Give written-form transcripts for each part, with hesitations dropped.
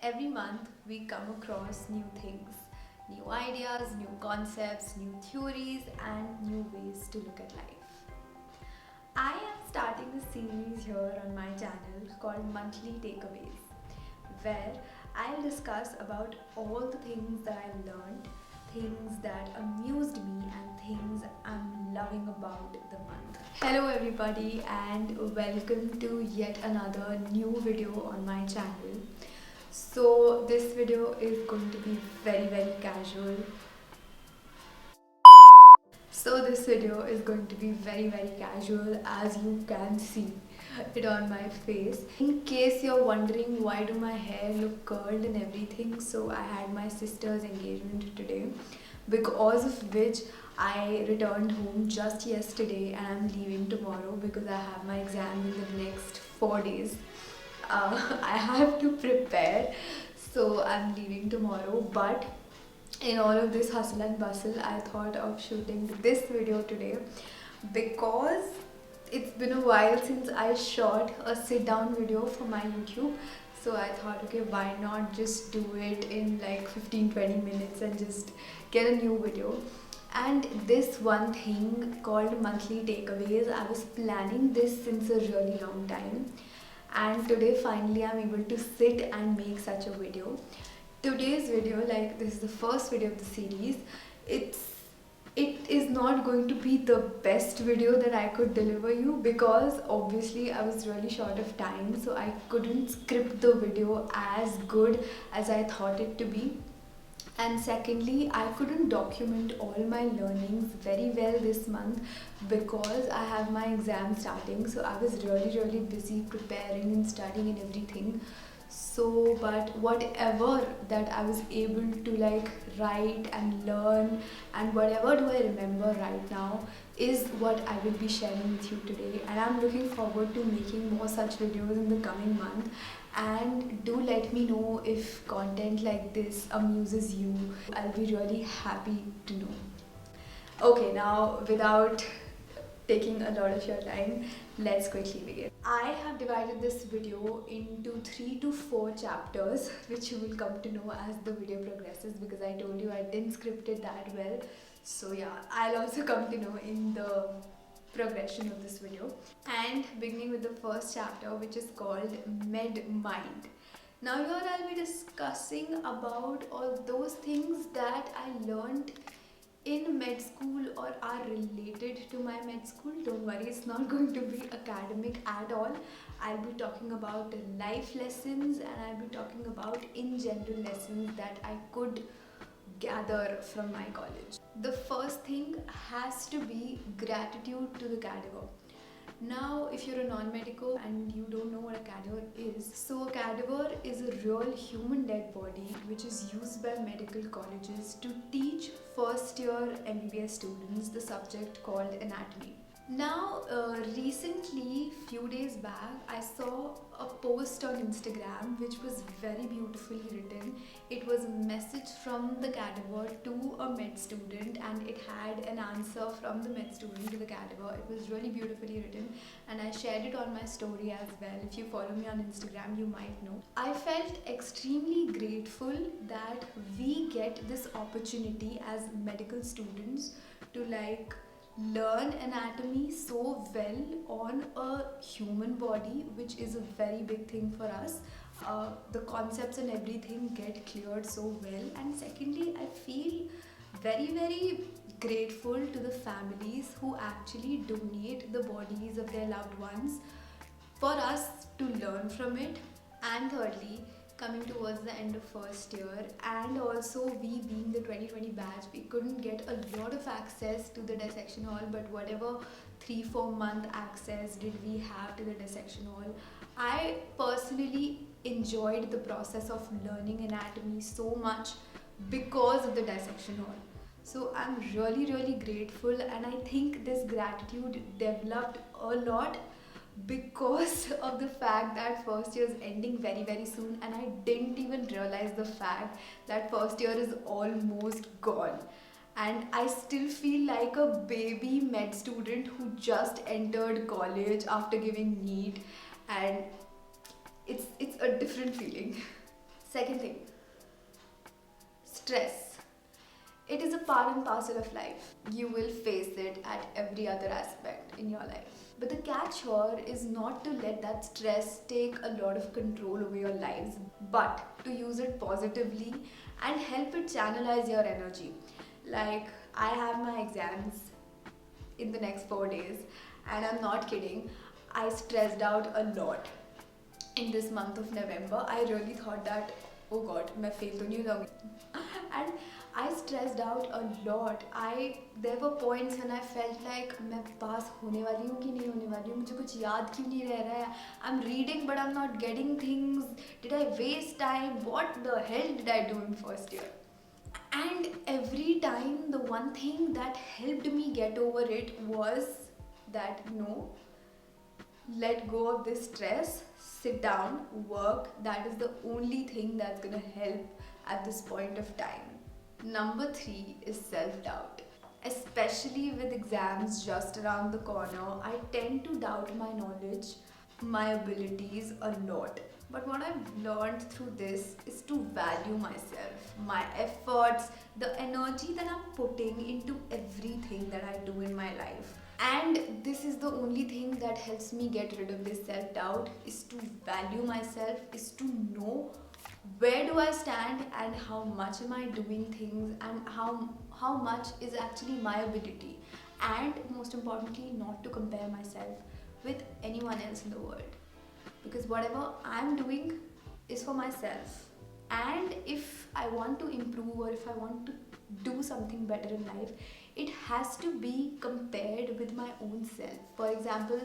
Every month we come across new things, new ideas, new concepts, new theories, and new ways to look at life. I am starting a series here on my channel called Monthly Takeaways, where I'll discuss about all the things that I learned, things that amused me, and things I'm loving about the month. Hello everybody and welcome to yet another new video on my channel. So this video is going to be very casual. As you can see it on my face. In case you're wondering why do my hair look curled and everything, so I had my sister's engagement today, because of which I returned home just yesterday and I'm leaving tomorrow because I have my exam in the next 4 days. I have to prepare, so I'm leaving tomorrow. But in all of this hustle and bustle, I thought of shooting this video today because it's been a while since I shot a sit down video for my YouTube. So I thought, okay, why not just do it in like 15-20 minutes and just get a new video. And this one thing called Monthly Takeaways, I was planning this since a really long time, and today finally I'm able to sit and make such a video. Today's video, like this is the first video of the series, it is not going to be the best video that I could deliver you, because obviously I was really short of time, so I couldn't script the video as good as I thought it to be. And secondly, I couldn't document all my learnings very well this month because I have my exam starting. So I was really busy preparing and studying and everything. So, but whatever that I was able to like write and learn, and whatever do I remember right now, is what I will be sharing with you today. And I'm looking forward to making more such videos in the coming month. And do let me know if content like this amuses you. I'll be really happy to know. Okay, now without taking a lot of your time, let's quickly begin. I have divided this video into 3 to 4 chapters, which you will come to know as the video progresses, because I told you I didn't script it that well. So yeah, I'll also come to know in the progression of this video. And beginning with the first chapter, which is called Med Mind. Now here I'll be discussing about all those things that I learned in med school or are related to my med school. Don't worry, it's not going to be academic at all. I'll be talking about life lessons, and I'll be talking about in general lessons that I could gather from my college. The first thing has to be gratitude to the cadaver. Now, if you're a non-medico and you don't know what a cadaver is, so a cadaver is a real human dead body which is used by medical colleges to teach first year MBBS students the subject called anatomy. Now, recently, few days back, I saw a post on Instagram which was very beautifully written. It was a message from the cadaver to a med student, and it had an answer from the med student to the cadaver. It was really beautifully written, and I shared it on my story as well. If you follow me on Instagram, you might know. I felt extremely grateful that we get this opportunity as medical students to like learn anatomy so well on a human body, which is a very big thing for us. The concepts and everything get cleared so well. And secondly, I feel very grateful to the families who actually donate the bodies of their loved ones for us to learn from it. And thirdly, coming towards the end of first year, and also we being the 2020 batch, we couldn't get a lot of access to the dissection hall, but whatever 3-4 month access did we have to the dissection hall, I personally enjoyed the process of learning anatomy so much because of the dissection hall. So I'm really grateful, and I think this gratitude developed a lot because of the fact that first year is ending very soon, and I didn't even realize the fact that first year is almost gone, and I still feel like a baby med student who just entered college after giving NEET, and it's a different feeling. Second thing, stress. It is a part and parcel of life. You will face it at every other aspect in your life. But the catch here is not to let that stress take a lot of control over your lives, but to use it positively and help it channelize your energy. Like, I have my exams in the next 4 days, and I'm not kidding, I stressed out a lot in this month of November. I really thought that, oh god, मैं fail तो नहीं हो जाऊंगी. And I stressed out a lot. There were points when I felt like मैं पास होने वाली हूँ कि नहीं होने वाली हूँ, मुझे कुछ याद क्यों नहीं रह रहा है. I'm reading but I'm not getting things. Did I waste time? What the hell did I do in first year? And every time, the one thing that helped me get over it was that no, let go of this stress, sit down, work. That is the only thing that's gonna help at this point of time. Number 3 is self-doubt. Especially with exams just around the corner, I tend to doubt my knowledge, my abilities a lot. But what I've learned through this is to value myself, my efforts, the energy that I'm putting into everything that I do in my life. And this is the only thing that helps me get rid of this self-doubt, is to value myself, is to know where do I stand and how much am I doing things and how much is actually my ability. And most importantly, not to compare myself with anyone else in the world, because whatever I'm doing is for myself. And if I want to improve or if I want to do something better in life, it has to be compared with my own self. For example,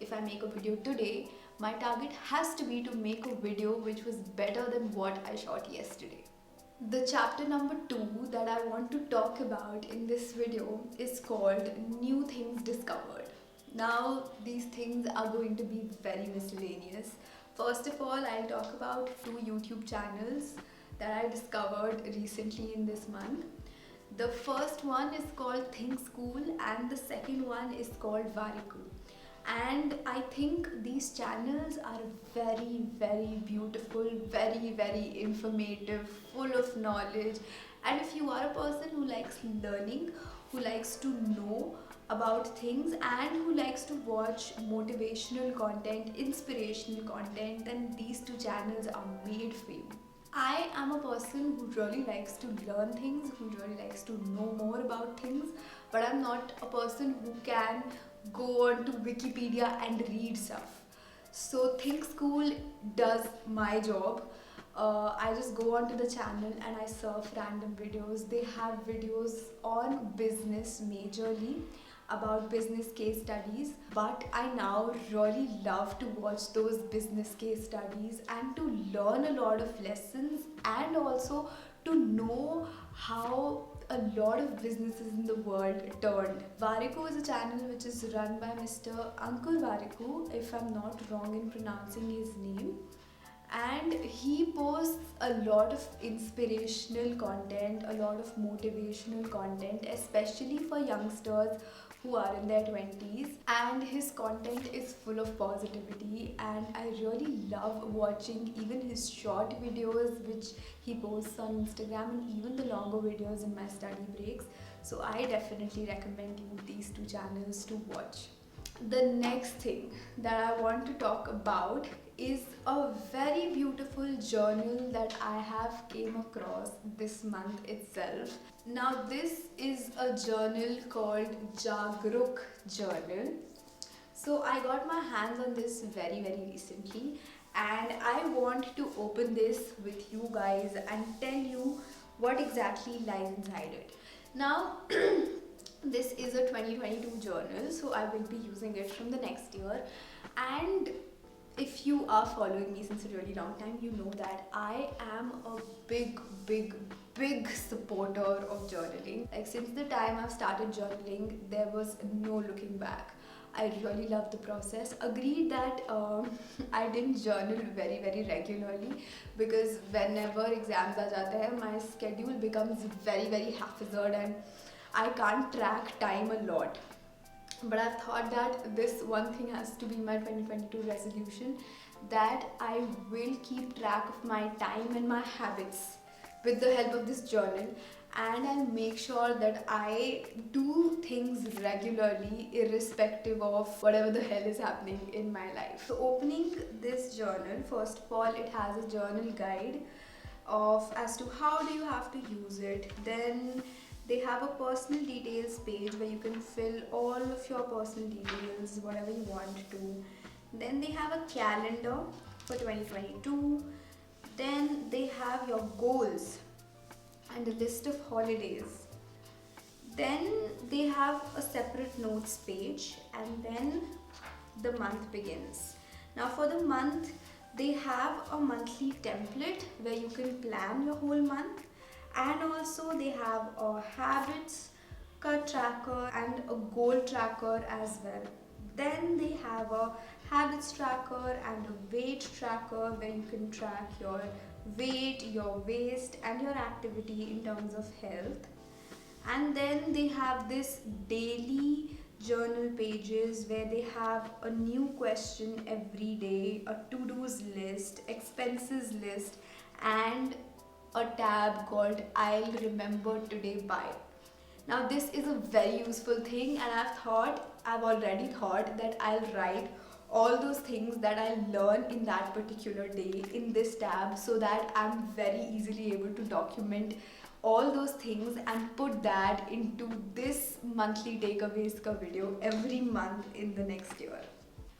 if I make a video today, my target has to be to make a video which was better than what I shot yesterday. The chapter number 2 that I want to talk about in this video is called New Things Discovered. Now, these things are going to be very miscellaneous. First of all, I'll talk about 2 YouTube channels that I discovered recently in this month. The first one is called Think School and the second one is called Variku. And I think these channels are very, very beautiful, very, very informative, full of knowledge. And if you are a person who likes learning, who likes to know about things and who likes to watch motivational content, inspirational content, then these 2 channels are made for you. I am a person who really likes to learn things, who really likes to know more about things, but I'm not a person who can go on to Wikipedia and read stuff. So Think School does my job. I just go onto the channel and I surf random videos. They have videos on business majorly, about business case studies, but I now really love to watch those business case studies and to learn a lot of lessons and also to know how a lot of businesses in the world turned. Variku is a channel which is run by Mr. Ankur Variku, if I'm not wrong in pronouncing his name. And he posts a lot of inspirational content, a lot of motivational content, especially for youngsters who are in their 20s, and his content is full of positivity and I really love watching even his short videos which he posts on Instagram and even the longer videos in my study breaks. So I definitely recommend you these 2 channels to watch. The next thing that I want to talk about is a very beautiful journal that I have came across this month itself. Now this is a journal called Jagruk Journal. So I got my hands on this very recently and I want to open this with you guys and tell you what exactly lies inside it. Now this is a 2022 journal, so I will be using it from the next year. And if you are following me since a really long time, you know that I am a big supporter of journaling. Like, since the time I've started journaling, there was no looking back. I really love the process. Agreed that I didn't journal very regularly because whenever exams aa jate hain, my schedule becomes very haphazard and I can't track time a lot. But I've thought that this one thing has to be my 2022 resolution, that I will keep track of my time and my habits with the help of this journal, and I'll make sure that I do things regularly irrespective of whatever the hell is happening in my life. So opening this journal, first of all, it has a journal guide of as to how do you have to use it. Then they have a personal details page where you can fill all of your personal details, whatever you want to. Then they have a calendar for 2022. Then they have your goals and a list of holidays. Then they have a separate notes page, and then the month begins. Now for the month, they have a monthly template where you can plan your whole month, and also they have a habits cut tracker and a goal tracker as well. Then they have a habits tracker and a weight tracker where you can track your weight, your waist, and your activity in terms of health. And then they have this daily journal pages where they have a new question every day, a to-dos list, expenses list, and a tab called I'll remember today by. Now this is a very useful thing, and I've already thought that I'll write all those things that I learn in that particular day in this tab, so that I'm very easily able to document all those things and put that into this monthly takeaways ka video every month in the next year.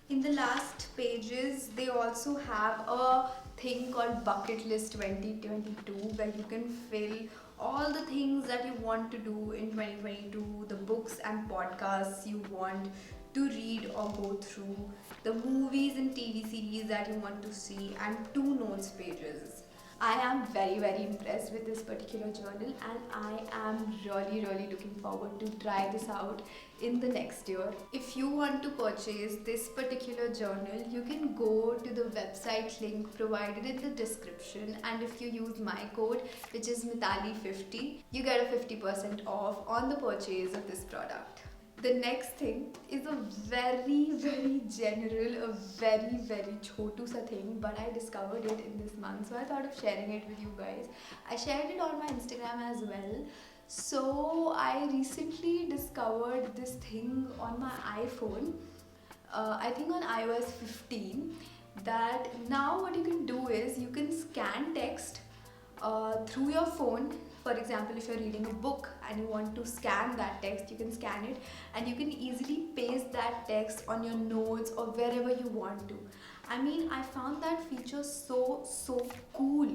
In the last pages, they also have a thing called Bucket List 2022 where you can fill all the things that you want to do in 2022, the books and podcasts you want to read or go through, the movies and TV series that you want to see, and 2 notes pages. I am very impressed with this particular journal, and I am really looking forward to try this out in the next year. If you want to purchase this particular journal, you can go to the website link provided in the description, and if you use my code, which is Mitali50, you get a 50% off on the purchase of this product. The next thing is a very general, a very chotu sa thing, but I discovered it in this month, so I thought of sharing it with you guys. I shared it on my Instagram as well. So I recently discovered this thing on my iPhone, I think on iOS 15, that now what you can do is you can scan text through your phone. For example, if you're reading a book and you want to scan that text, you can scan it and you can easily paste that text on your notes or wherever you want to. I mean, I found that feature so cool,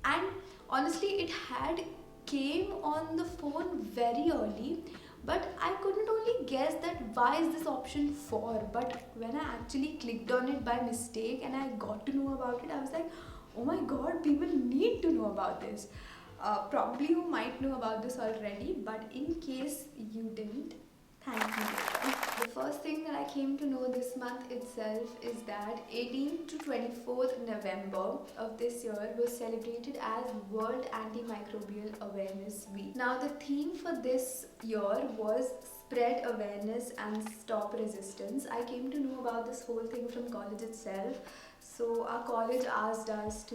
and honestly it had came on the phone very early, but I couldn't only guess that why is this option for. But when I actually clicked on it by mistake and I got to know about it, I was like, oh my god, people need to know about this. Probably you might know about this already, but in case you didn't, thank you. The first thing that I came to know this month itself is that 18th to 24th November of this year was celebrated as World Antimicrobial Awareness Week. Now the theme for this year was spread awareness and stop resistance. I came to know about this whole thing from college itself. So our college asked us to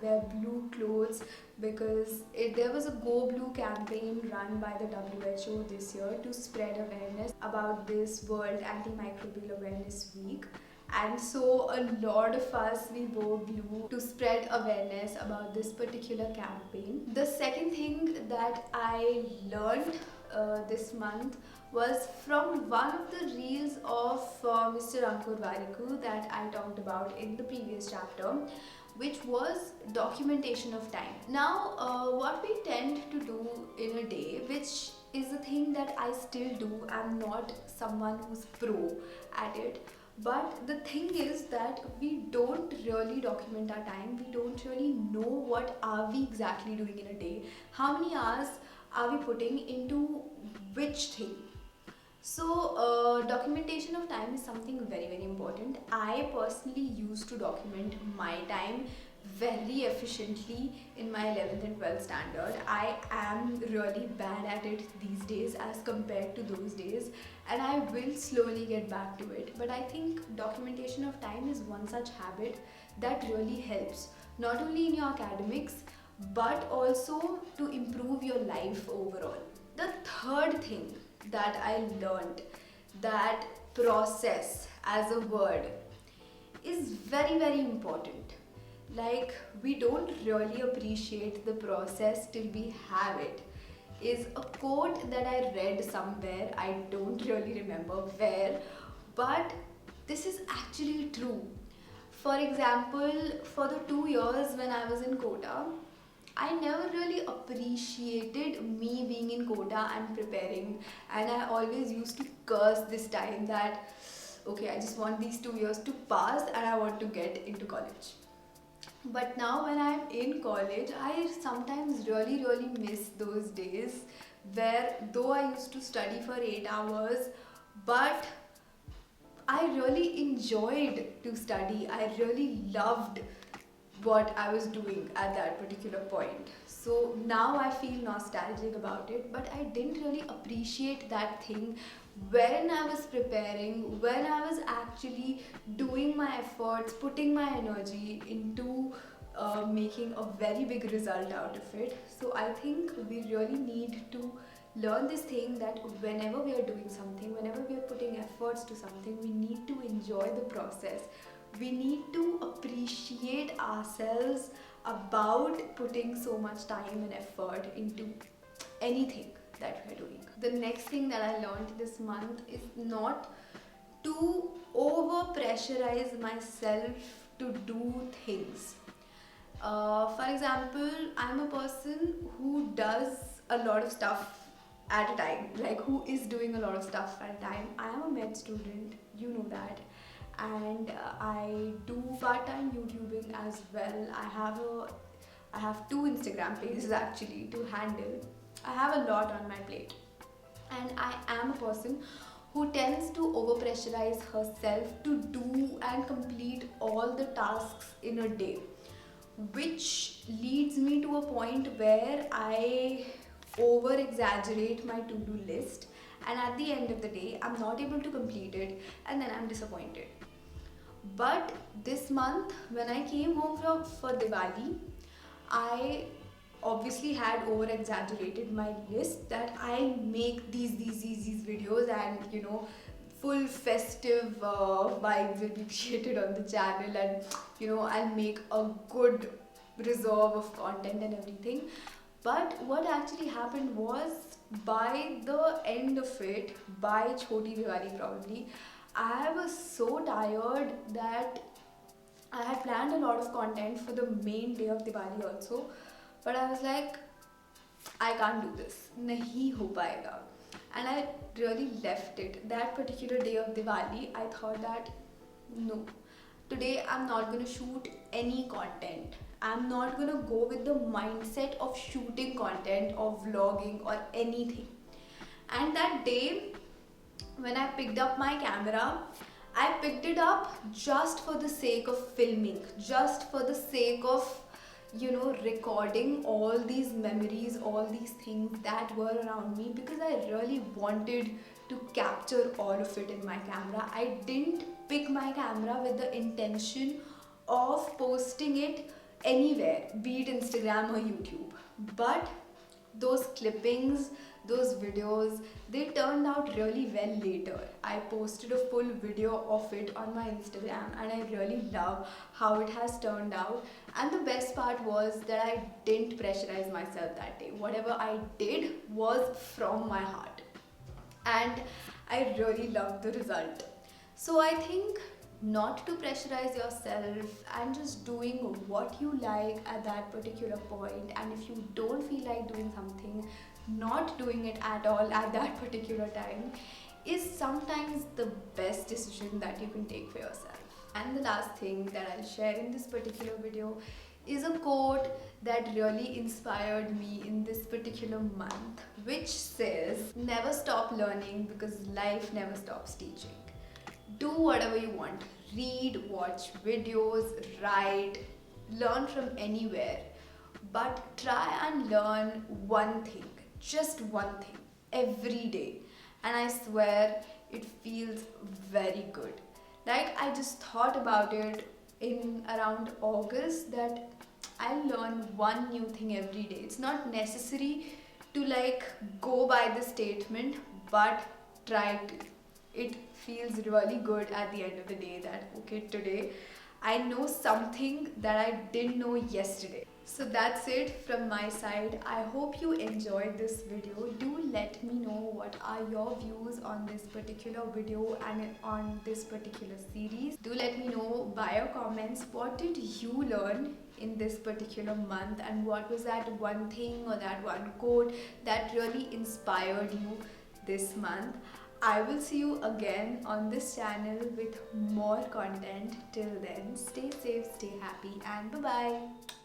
wear blue clothes because there was a Go Blue campaign run by the WHO this year to spread awareness about this World Antimicrobial Awareness Week. And so a lot of us, we wore blue to spread awareness about this particular campaign. The second thing that I learned this month was from one of the reels of Mr. Ankur Variku that I talked about in the previous chapter, which was documentation of time. Now, what we tend to do in a day, which is a thing that I still do, I'm not someone who's pro at it, but the thing is that we don't really document our time. We don't really know what are we exactly doing in a day, how many hours are we putting into which thing. So documentation of time is something very important. I personally used to document my time very efficiently in my 11th and 12th standard. I am really bad at it these days as compared to those days, and I will slowly get back to it. But I think documentation of time is one such habit that really helps, not only in your academics but also to improve your life overall. The third thing that I learned, that process as a word is very, very important. Like, we don't really appreciate the process till we have it, is a quote that I read somewhere. I don't really remember where, but this is actually true. For example, for the 2 years when I was in Kota, I never really appreciated me being in Kota and preparing, and I always used to curse this time that okay, I just want these 2 years to pass and I want to get into college. But now when I'm in college, I sometimes really miss those days where though I used to study for 8 hours, but I really enjoyed to study. I really loved what I was doing at that particular point. So now I feel nostalgic about it, but I didn't really appreciate that thing when I was preparing, when I was actually doing my efforts, putting my energy into making a very big result out of it. So I think we really need to learn this thing that whenever we are doing something, whenever we are putting efforts to something, we need to enjoy the process. We need to appreciate ourselves about putting so much time and effort into anything that we're doing. The next thing that I learned this month is not to over pressurize myself to do things. For example, I'm a person who does a lot of stuff at a time, like who is doing a lot of stuff at a time. I am a med student, you know that, and I do part-time YouTubing as well. I have 2 Instagram pages actually to handle. I have a lot on my plate, and I am a person who tends to overpressurize herself to do and complete all the tasks in a day, which leads me to a point where I over exaggerate my to-do list, and at the end of the day I'm not able to complete it, and then I'm disappointed. But this month when I came home for Diwali, I obviously had over exaggerated my list that I make these videos, and full festive vibes will be created on the channel, and I'll make a good reserve of content and everything. But what actually happened was, by the end of it, by Choti Diwali probably, I was so tired that I had planned a lot of content for the main day of Diwali also, but I was like, I can't do this, nahi ho paega. And I really left it. That particular day of Diwali, I thought that no, today I'm not gonna shoot any content. I'm not gonna go with the mindset of shooting content or vlogging or anything. And that day, when I picked up my camera, I picked it up just for the sake of filming, just for the sake of recording all these memories, all these things that were around me, because I really wanted to capture all of it in my camera. I didn't pick my camera with the intention of posting it anywhere, be it Instagram or YouTube. But those clippings, those videos, they turned out really well later. I posted a full video of it on my Instagram, and I really love how it has turned out. And the best part was that I didn't pressurize myself that day. Whatever I did was from my heart, and I really loved the result. So I think not to pressurize yourself and just doing what you like at that particular point, and if you don't feel like doing something, not doing it at all at that particular time is sometimes the best decision that you can take for yourself. And the last thing that I'll share in this particular video is a quote that really inspired me in this particular month, which says, never stop learning because life never stops teaching. Do whatever you want. Read, watch videos, write, learn from anywhere, but try and learn one thing, just one thing, every day. And I swear it feels very good. Like, I just thought about it in around August that I'll learn one new thing every day. It's not necessary to like go by the statement, but try to. It feels really good at the end of the day that okay, today I know something that I didn't know yesterday. So that's it from my side. I hope you enjoyed this video. Do let me know what are your views on this particular video and on this particular series. Do let me know by your comments what did you learn in this particular month, and what was that one thing or that one quote that really inspired you this month. I will see you again on this channel with more content. Till then, stay safe, stay happy, and bye bye.